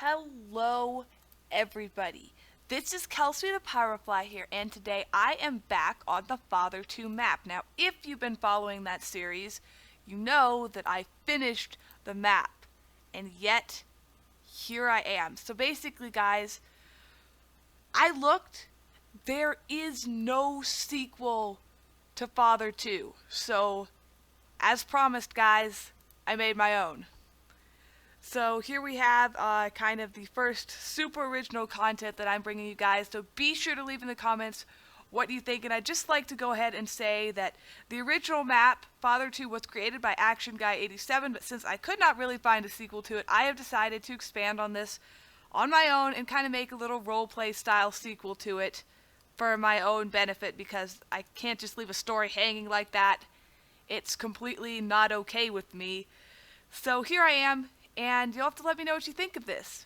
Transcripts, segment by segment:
Hello, everybody. This is KelsiThePyrofly here, and today I am back on the Father 2 map. Now, if you've been following that series, you know that I finished the map, and yet, here I am. So basically, guys, I looked, there is no sequel to Father 2. So, as promised, guys, I made my own. So here we have kind of the first super original content that I'm bringing you guys. So be sure to leave in the comments what you think. And I'd just like to go ahead and say that the original map, Father 2, was created by Action Guy 87. But since I could not really find a sequel to it, I have decided to expand on this on my own and kind of make a little roleplay style sequel to it for my own benefit, because I can't just leave a story hanging like that. It's completely not okay with me. So here I am, and you'll have to let me know what you think of this.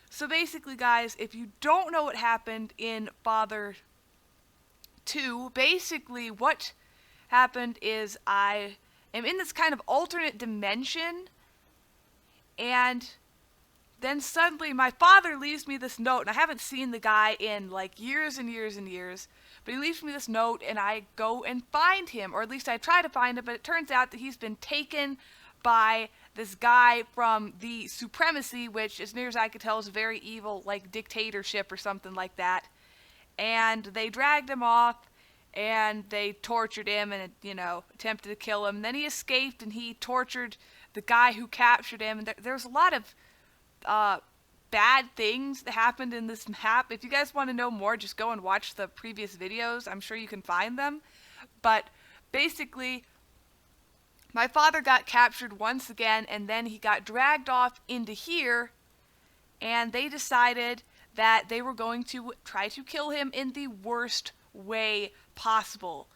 So basically, guys, if you don't know what happened in Father 2, basically what happened is I am in this kind of alternate dimension, and then suddenly my father leaves me this note, and I haven't seen the guy in like years and years and years, but he leaves me this note, and I go and find him, or at least I try to find him, but it turns out that he's been taken by this guy from the Supremacy, which, as near as I could tell, is a very evil, like, dictatorship or something like that. And they dragged him off, and they tortured him and, attempted to kill him. And then he escaped, and he tortured the guy who captured him. And there's a lot of bad things that happened in this map. If you guys want to know more, just go and watch the previous videos. I'm sure you can find them. But basically, my father got captured once again, and then he got dragged off into here, and they decided that they were going to try to kill him in the worst way possible.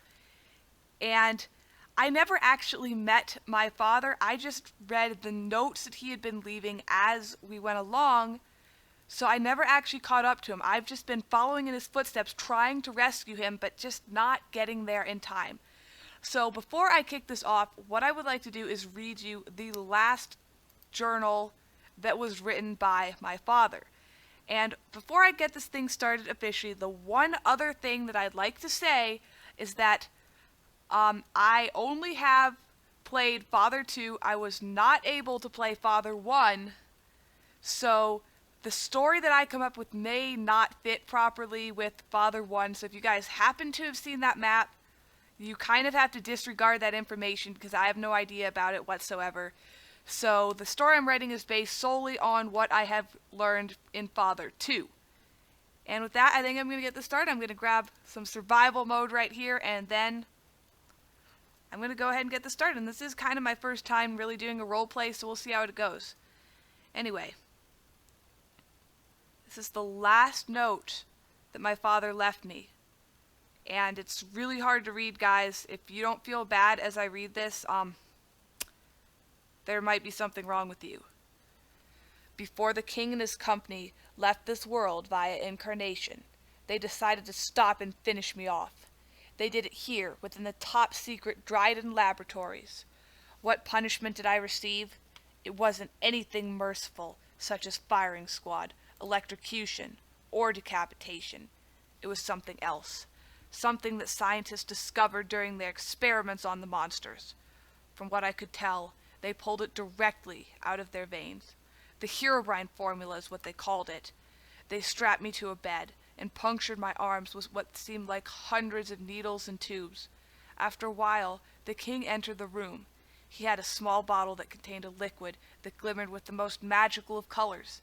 And I never actually met my father. I just read the notes that he had been leaving as we went along, so I never actually caught up to him. I've just been following in his footsteps, trying to rescue him, but just not getting there in time. So before I kick this off, what I would like to do is read you the last journal that was written by my father. And before I get this thing started officially, the one other thing that I'd like to say is that I only have played Father 2. I was not able to play Father 1. So the story that I come up with may not fit properly with Father 1. So if you guys happen to have seen that map, you kind of have to disregard that information, because I have no idea about it whatsoever. So the story I'm writing is based solely on what I have learned in Father 2. And with that, I think I'm going to get this started. I'm going to grab some survival mode right here, and then I'm going to go ahead and get this started. And this is kind of my first time really doing a role play, so we'll see how it goes. Anyway, this is the last note that my father left me. And it's really hard to read, guys. If you don't feel bad as I read this, there might be something wrong with you. Before the king and his company left this world via incarnation, they decided to stop and finish me off. They did it here, within the top secret Dryden laboratories. What punishment did I receive? It wasn't anything merciful, such as firing squad, electrocution, or decapitation. It was something else. Something that scientists discovered during their experiments on the monsters. From what I could tell, they pulled it directly out of their veins. The Herobrine formula is what they called it. They strapped me to a bed and punctured my arms with what seemed like hundreds of needles and tubes. After a while, the king entered the room. He had a small bottle that contained a liquid that glimmered with the most magical of colors.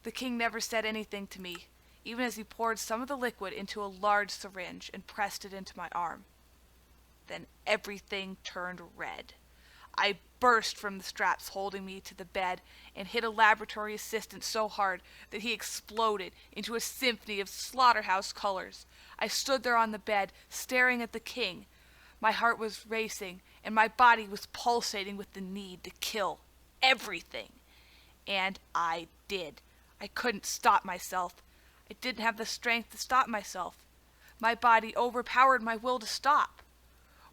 The king never said anything to me, even as he poured some of the liquid into a large syringe and pressed it into my arm. Then everything turned red. I burst from the straps holding me to the bed and hit a laboratory assistant so hard that he exploded into a symphony of slaughterhouse colors. I stood there on the bed, staring at the king. My heart was racing, and my body was pulsating with the need to kill everything. And I did. I couldn't stop myself. I didn't have the strength to stop myself. My body overpowered my will to stop.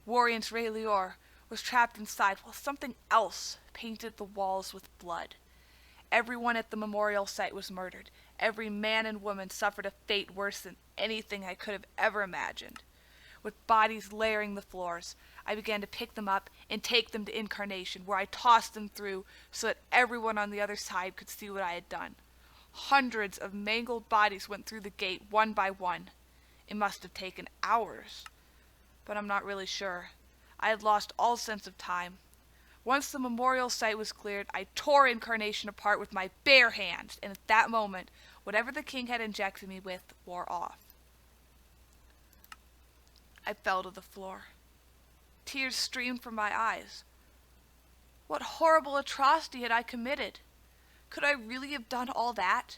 Warrior's Ray Lior was trapped inside while something else painted the walls with blood. Everyone at the memorial site was murdered. Every man and woman suffered a fate worse than anything I could have ever imagined. With bodies layering the floors, I began to pick them up and take them to Incarnation, where I tossed them through so that everyone on the other side could see what I had done. Hundreds of mangled bodies went through the gate one by one. It must have taken hours, but I'm not really sure. I had lost all sense of time. Once the memorial site was cleared, I tore Incarnation apart with my bare hands, and at that moment, whatever the king had injected me with wore off. I fell to the floor. Tears streamed from my eyes. What horrible atrocity had I committed? Could I really have done all that?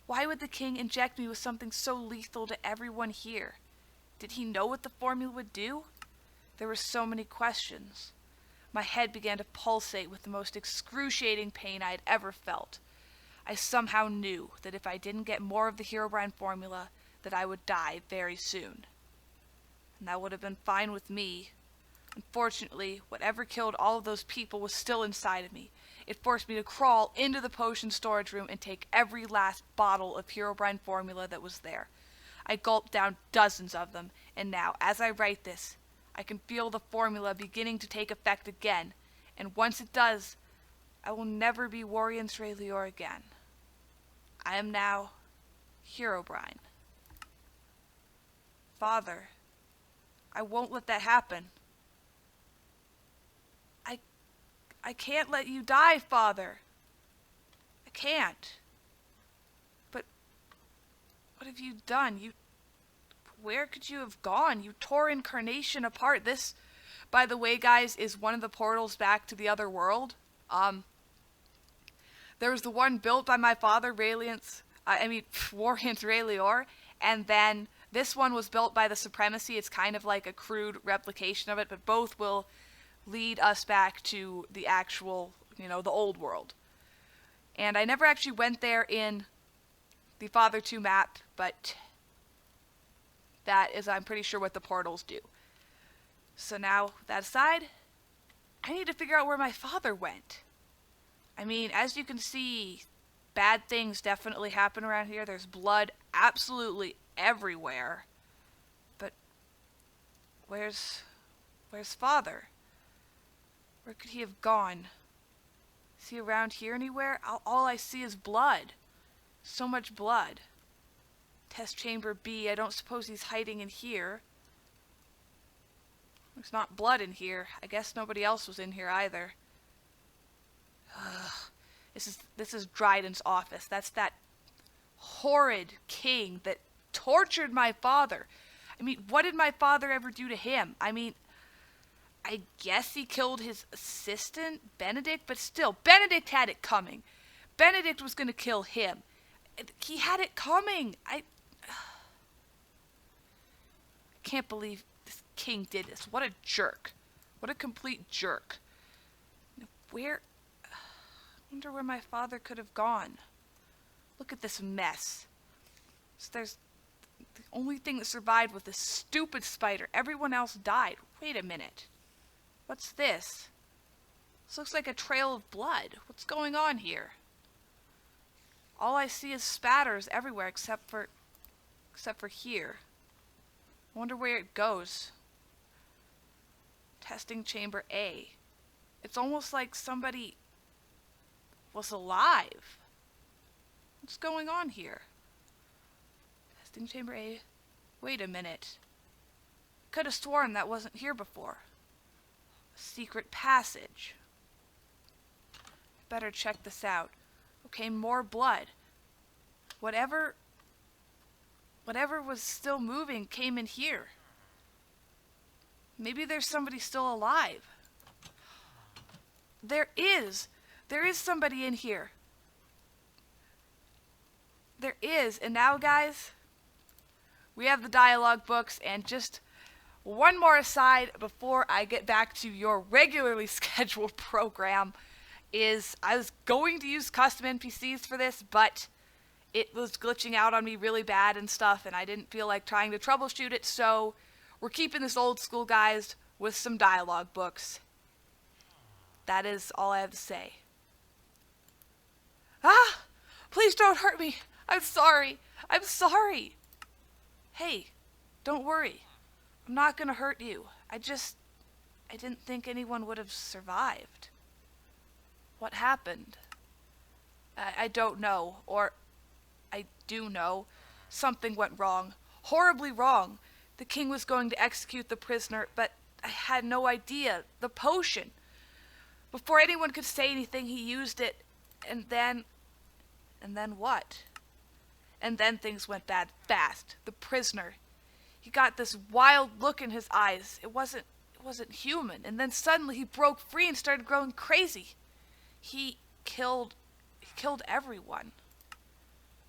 Why would the king inject me with something so lethal to everyone here? Did he know what the formula would do? There were so many questions. My head began to pulsate with the most excruciating pain I had ever felt. I somehow knew that if I didn't get more of the Herobrine formula, that I would die very soon. And that would have been fine with me. Unfortunately, whatever killed all of those people was still inside of me. It forced me to crawl into the potion storage room and take every last bottle of Herobrine formula that was there. I gulped down dozens of them, and now, as I write this, I can feel the formula beginning to take effect again, and once it does, I will never be Warriors Raylior again. I am now Herobrine. Father, I won't let that happen. I can't let you die, Father. I can't. But what have you done? Where could you have gone? You tore Incarnation apart. This, by the way, guys, is one of the portals back to the other world. There was the one built by my father, Warriors Raylior, and then this one was built by the Supremacy. It's kind of like a crude replication of it, but both will lead us back to the actual, the old world. And I never actually went there in the Father 2 map, but that is, I'm pretty sure, what the portals do. So now, that aside, I need to figure out where my father went. I mean, as you can see, bad things definitely happen around here. There's blood absolutely everywhere. But where's Father? Where could he have gone? Is he around here anywhere? All I see is blood. So much blood. Test chamber B. I don't suppose he's hiding in here. There's not blood in here. I guess nobody else was in here either. This is Dryden's office. That's that horrid king that tortured my father. I mean, what did my father ever do to him? I mean, I guess he killed his assistant, Benedict, but still, Benedict had it coming. Benedict was going to kill him. He had it coming. I can't believe this king did this. What a jerk. What a complete jerk. I wonder where my father could have gone. Look at this mess. So there's the only thing that survived was this stupid spider. Everyone else died. Wait a minute. What's this? This looks like a trail of blood. What's going on here? All I see is spatters everywhere except for here. I wonder where it goes. Testing chamber A. It's almost like somebody was alive. What's going on here? Testing chamber A. Wait a minute. Could have sworn that wasn't here before. A secret passage. Better check this out. Okay, more blood. Whatever was still moving came in here. Maybe there's somebody still alive. There is somebody in here. There is. And now, guys, we have the dialogue books, and just one more aside before I get back to your regularly scheduled program is I was going to use custom NPCs for this, but it was glitching out on me really bad and stuff, and I didn't feel like trying to troubleshoot it, so we're keeping this old school, guys, with some dialogue books. That is all I have to say. Ah! Please don't hurt me. I'm sorry. I'm sorry. Hey, don't worry. I'm not gonna hurt you. I didn't think anyone would have survived. What happened? I don't know, or I do know. Something went wrong. Horribly wrong. The king was going to execute the prisoner, but I had no idea. The potion. Before anyone could say anything, he used it, and then... And then what? And then things went bad fast. The prisoner. He got this wild look in his eyes. It wasn't human. And then suddenly he broke free and started growing crazy. He killed everyone.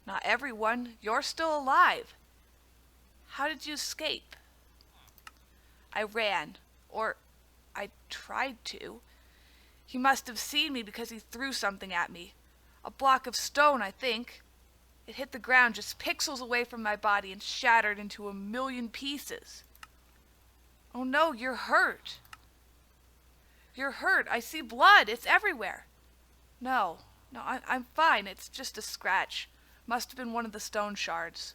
Not everyone. You're still alive. How did you escape? I ran. Or I tried to. He must have seen me because he threw something at me. A block of stone, I think. It hit the ground just pixels away from my body and shattered into a million pieces. Oh no, you're hurt. You're hurt. I see blood. It's everywhere. No, I'm fine. It's just a scratch. Must have been one of the stone shards.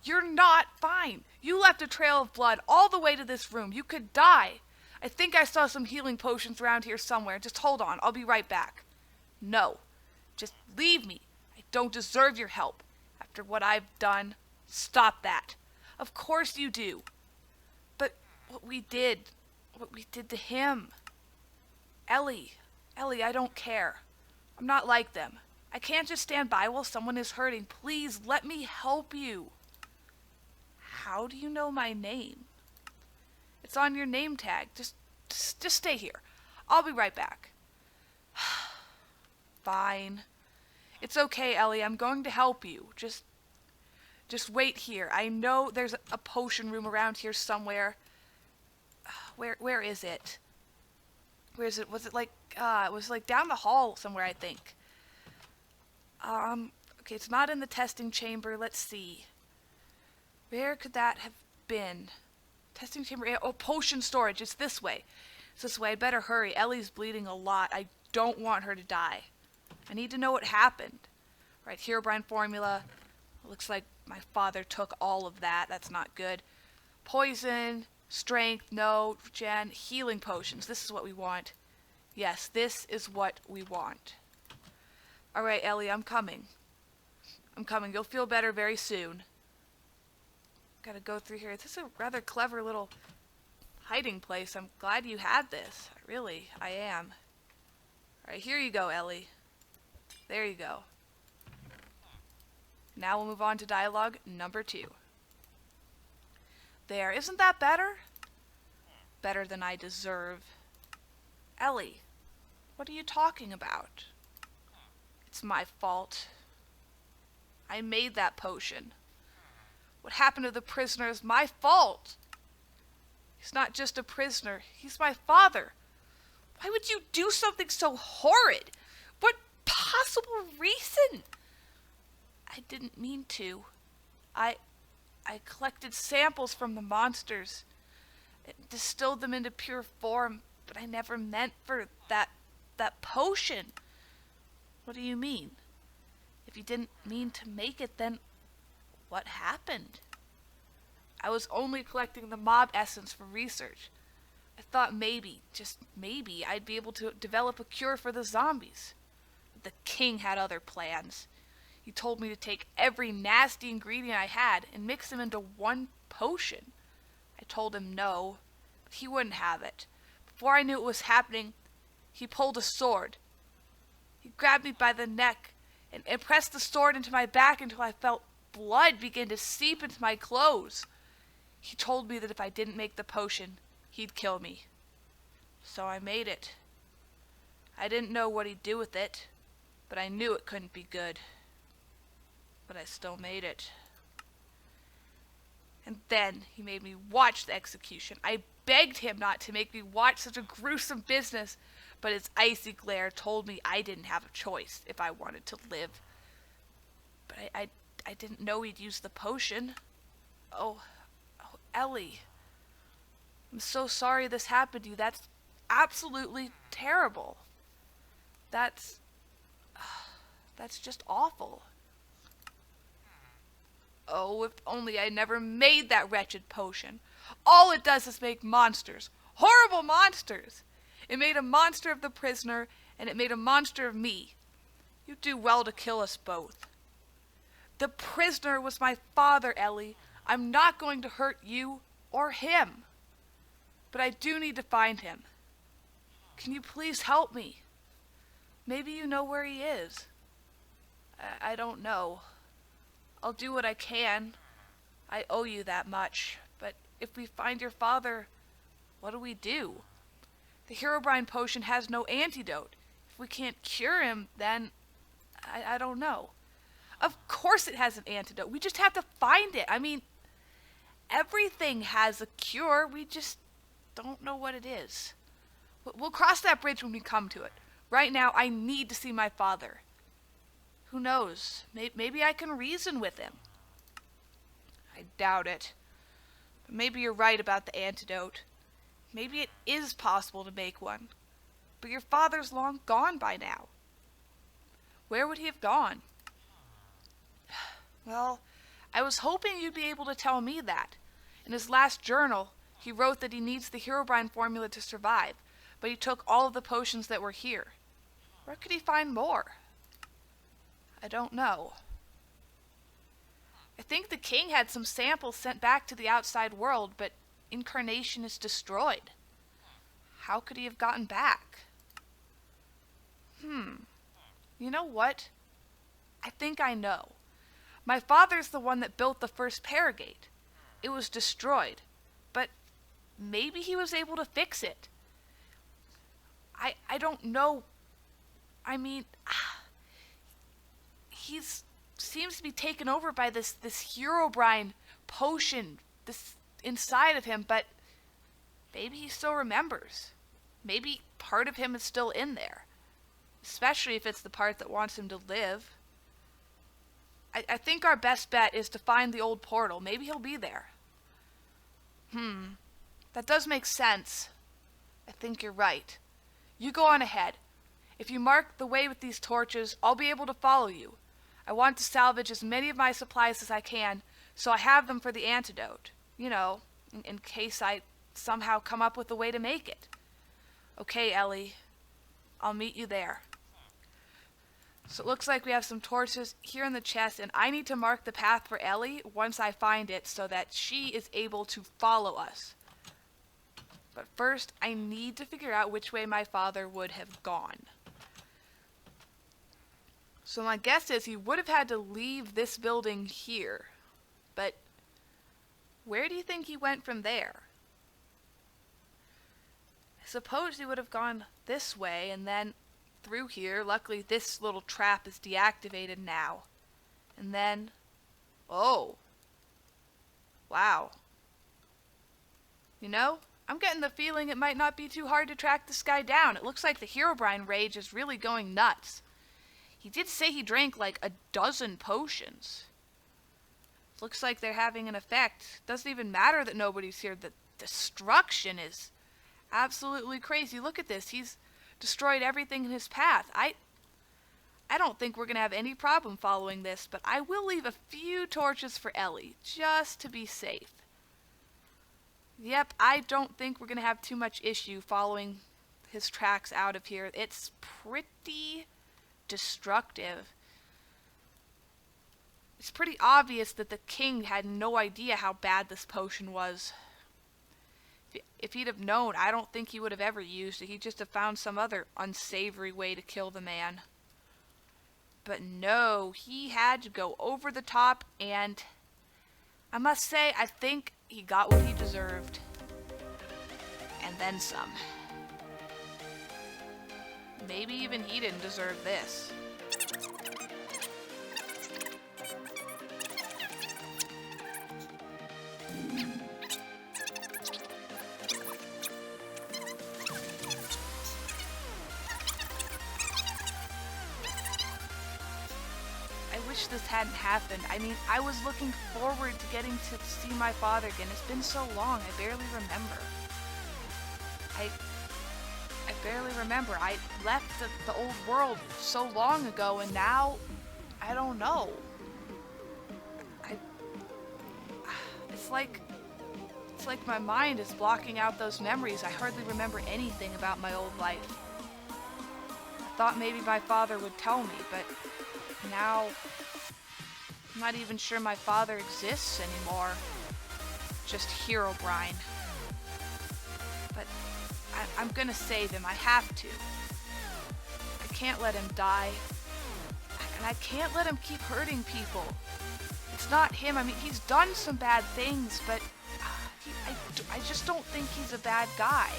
You're not fine. You left a trail of blood all the way to this room. You could die. I think I saw some healing potions around here somewhere. Just hold on. I'll be right back. No. Just leave me. I don't deserve your help. After what I've done, stop that. Of course you do. But what we did to him. Ellie, I don't care. I'm not like them. I can't just stand by while someone is hurting. Please, let me help you. How do you know my name? It's on your name tag. Just stay here. I'll be right back. Fine. It's okay, Ellie. I'm going to help you. Just wait here. I know there's a potion room around here somewhere. Where is it? Where is it? Was it like it was like down the hall somewhere, I think. Okay, it's not in the testing chamber. Let's see. Where could that have been? Testing chamber. Oh, potion storage. It's this way. It's this way. I'd better hurry. Ellie's bleeding a lot. I don't want her to die. I need to know what happened. Right, Herobrine formula. Looks like my father took all of that. That's not good. Poison, strength, no, gen, healing potions. This is what we want. Yes, this is what we want. Alright, Ellie, I'm coming. You'll feel better very soon. Gotta go through here. This is a rather clever little hiding place. I'm glad you had this. I am. Alright, here you go, Ellie. There you go. Now we'll move on to dialogue number 2. There, isn't that better? Better than I deserve. Ellie, what are you talking about? It's my fault. I made that potion. What happened to the prisoner is my fault. He's not just a prisoner. He's my father. Why would you do something so horrid? What possible reason? I didn't mean to. I collected samples from the monsters, distilled them into pure form, but I never meant for that potion. What do you mean? If you didn't mean to make it, then what happened? I was only collecting the mob essence for research. I thought maybe, just maybe, I'd be able to develop a cure for the zombies. But the king had other plans. He told me to take every nasty ingredient I had and mix them into one potion. I told him no, but he wouldn't have it. Before I knew what was happening, he pulled a sword. He grabbed me by the neck and pressed the sword into my back until I felt blood begin to seep into my clothes. He told me that if I didn't make the potion, he'd kill me. So I made it. I didn't know what he'd do with it, but I knew it couldn't be good. But I still made it. And then he made me watch the execution. I begged him not to make me watch such a gruesome business, but his icy glare told me I didn't have a choice if I wanted to live. But I didn't know he'd use the potion. Oh, Ellie. I'm so sorry this happened to you. That's absolutely terrible. That's That's just awful. Oh, if only I never made that wretched potion. All it does is make monsters. Horrible monsters! It made a monster of the prisoner, and it made a monster of me. You do well to kill us both. The prisoner was my father, Ellie. I'm not going to hurt you or him. But I do need to find him. Can you please help me? Maybe you know where he is. I don't know. I'll do what I can. I owe you that much. But if we find your father, what do we do? The Herobrine potion has no antidote. If we can't cure him, then I don't know. Of course it has an antidote. We just have to find it. I mean, everything has a cure. We just don't know what it is. We'll cross that bridge when we come to it. Right now, I need to see my father. Who knows? Maybe I can reason with him. I doubt it. But maybe you're right about the antidote. Maybe it is possible to make one. But your father's long gone by now. Where would he have gone? Well, I was hoping you'd be able to tell me that. In his last journal, he wrote that he needs the Herobrine formula to survive, but he took all of the potions that were here. Where could he find more? I don't know. I think the king had some samples sent back to the outside world, but Incarnation is destroyed. How could he have gotten back? You know what? I think I know. My father's the one that built the first Paragate. It was destroyed, but maybe he was able to fix it. I don't know. I mean, he seems to be taken over by this Herobrine potion this inside of him, but maybe he still remembers. Maybe part of him is still in there, especially if it's the part that wants him to live. I think our best bet is to find the old portal. Maybe he'll be there. That does make sense. I think you're right. You go on ahead. If you mark the way with these torches, I'll be able to follow you. I want to salvage as many of my supplies as I can, so I have them for the antidote. You know, in case I somehow come up with a way to make it. Okay, Ellie. I'll meet you there. So it looks like we have some torches here in the chest, and I need to mark the path for Ellie once I find it so that she is able to follow us. But first, I need to figure out which way my father would have gone. So my guess is he would have had to leave this building here. But where do you think he went from there? I suppose he would have gone this way and then through here. Luckily, this little trap is deactivated now. And then... oh. Wow. You know, I'm getting the feeling it might not be too hard to track this guy down. It looks like the Herobrine rage is really going nuts. He did say he drank like a dozen potions. Looks like they're having an effect. Doesn't even matter that nobody's here. The destruction is absolutely crazy. Look at this. He's destroyed everything in his path. I don't think we're going to have any problem following this, but I will leave a few torches for Ellie, just to be safe. Yep, I don't think we're going to have too much issue following his tracks out of here. It's pretty destructive. It's pretty obvious that the king had no idea how bad this potion was. If he'd have known, I don't think he would have ever used it. He'd just have found some other unsavory way to kill the man. But no, he had to go over the top, and I must say, I think he got what he deserved. And then some. Maybe even he didn't deserve this. I wish this hadn't happened. I mean, I was looking forward to getting to see my father again. It's been so long, I barely remember. I barely remember. I left the old world so long ago, and now I don't know. I it's like my mind is blocking out those memories. I hardly remember anything about my old life. I thought maybe my father would tell me, but now I'm not even sure my father exists anymore. Just Herobrine. But I'm gonna save him. I have to. I can't let him die. And I can't let him keep hurting people. It's not him. I mean, he's done some bad things, but I just don't think he's a bad guy.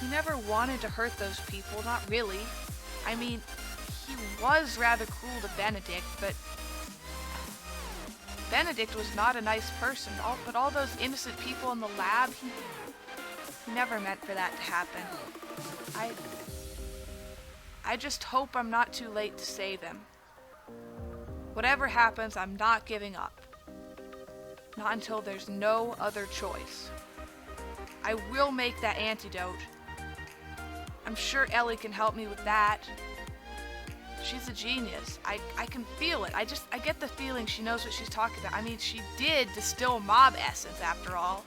He never wanted to hurt those people, not really. I mean, he was rather cruel to Benedict, but Benedict was not a nice person. But all those innocent people in the lab, he never meant for that to happen. I just hope I'm not too late to save him. Whatever happens, I'm not giving up. Not until there's no other choice. I will make that antidote. I'm sure Ellie can help me with that. She's a genius. I can feel it. I get the feeling she knows what she's talking about. I mean, she did distill mob essence after all.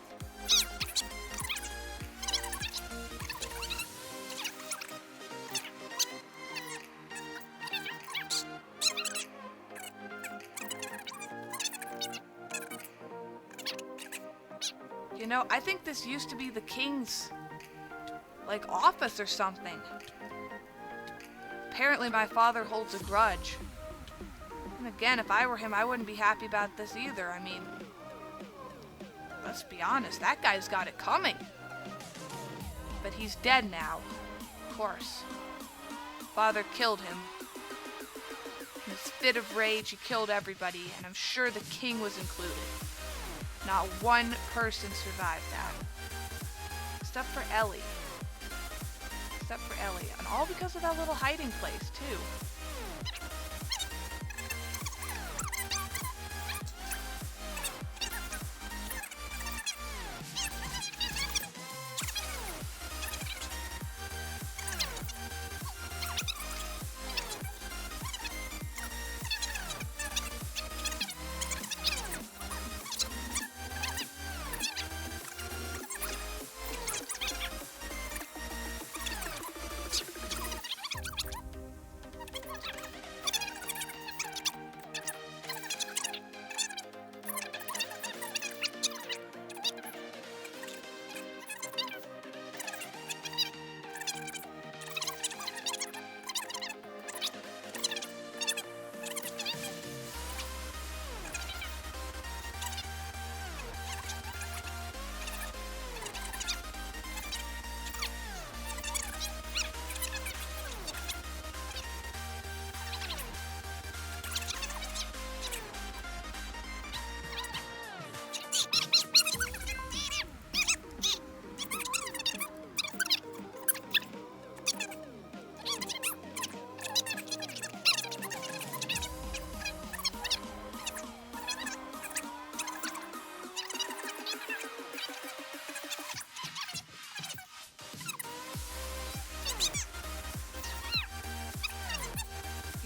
You know, I think this used to be the king's, office or something. Apparently my father holds a grudge. And again, if I were him, I wouldn't be happy about this either. I mean, let's be honest, that guy's got it coming. But he's dead now, of course. Father killed him. In his fit of rage, he killed everybody, and I'm sure the king was included. Not one person survived that. Except for Ellie. And all because of that little hiding place, too.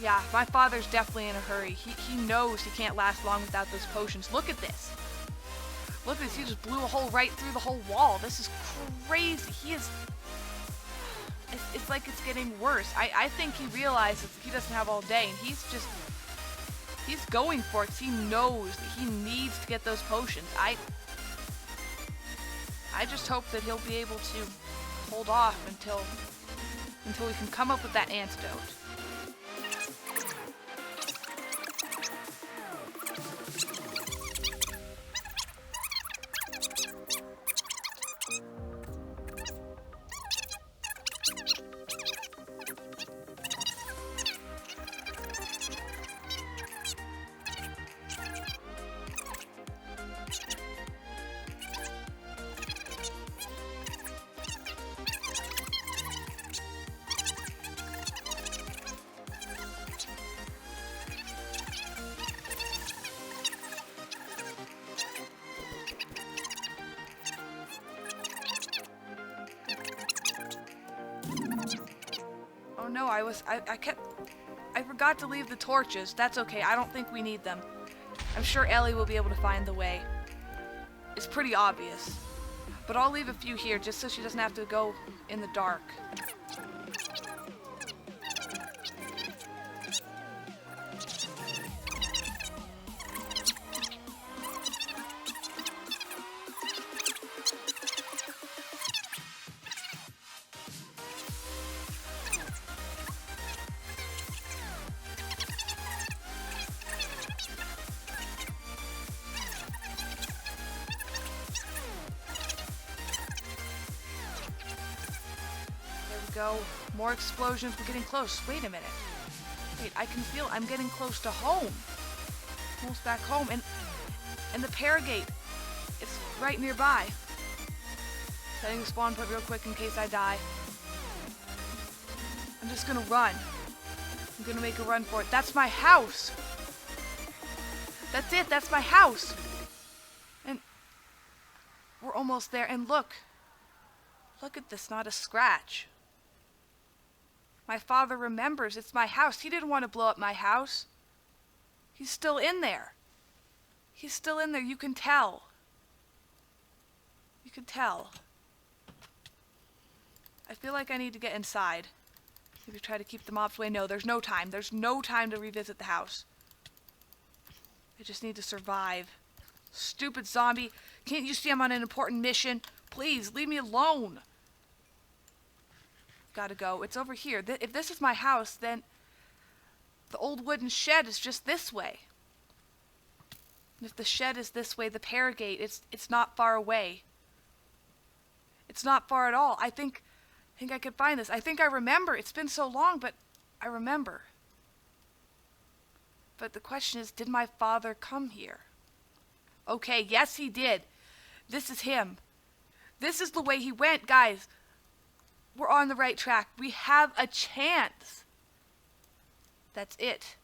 Yeah, my father's definitely in a hurry. He knows he can't last long without those potions. Look at this. Look at this. He just blew a hole right through the whole wall. This is crazy. He is... It's like it's getting worse. I think he realizes he doesn't have all day, and he's going for it because he knows that he needs to get those potions. I just hope that he'll be able to hold off until we can come up with that antidote. Oh no, I kept I forgot to leave the torches. That's okay. I don't think we need them. I'm sure Ellie will be able to find the way. It's pretty obvious. But I'll leave a few here just so she doesn't have to go in the dark. Go. More explosions. We're getting close. Wait a minute. Wait, I can feel I'm getting close to home. Almost back home. And the Paragate. It's right nearby. Setting the spawn point real quick in case I die. I'm just gonna run. I'm gonna make a run for it. That's my house. That's it. That's my house. And we're almost there. And look. Look at this. Not a scratch. My father remembers it's my house. He didn't want to blow up my house. He's still in there. He's still in there. You can tell. You can tell. I feel like I need to get inside. Maybe try to keep the mobs away. No, there's no time. There's no time to revisit the house. I just need to survive. Stupid zombie. Can't you see I'm on an important mission? Please, leave me alone. Gotta go. It's over here. If this is my house, then the old wooden shed is just this way. And if the shed is this way, the Paragate, it's not far away. It's not far at all. I think I could find this. I think I remember. It's been so long, but I remember. But the question is, did my father come here? Okay, yes he did. This is him. This is the way he went, guys. We're on the right track. We have a chance. That's it.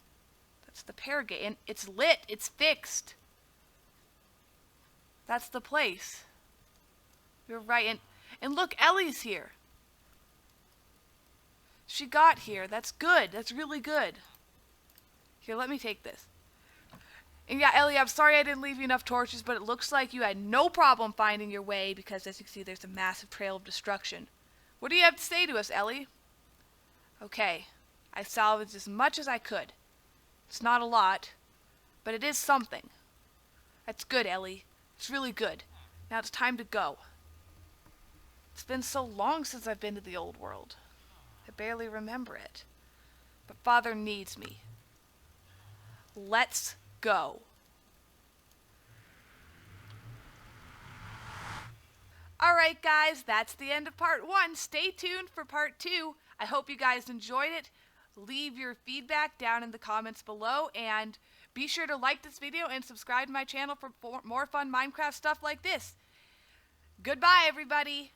That's the Paragate. And it's lit. It's fixed. That's the place. You're right. And look, Ellie's here. She got here. That's good. That's really good. Here, let me take this. And yeah, Ellie, I'm sorry I didn't leave you enough torches, but it looks like you had no problem finding your way because, as you can see, there's a massive trail of destruction. What do you have to say to us, Ellie? Okay, I salvaged as much as I could. It's not a lot, but it is something. That's good, Ellie. It's really good. Now it's time to go. It's been so long since I've been to the old world. I barely remember it. But Father needs me. Let's go. Alright guys, that's the end of part 1. Stay tuned for part 2. I hope you guys enjoyed it. Leave your feedback down in the comments below, and be sure to like this video and subscribe to my channel for more fun Minecraft stuff like this. Goodbye everybody!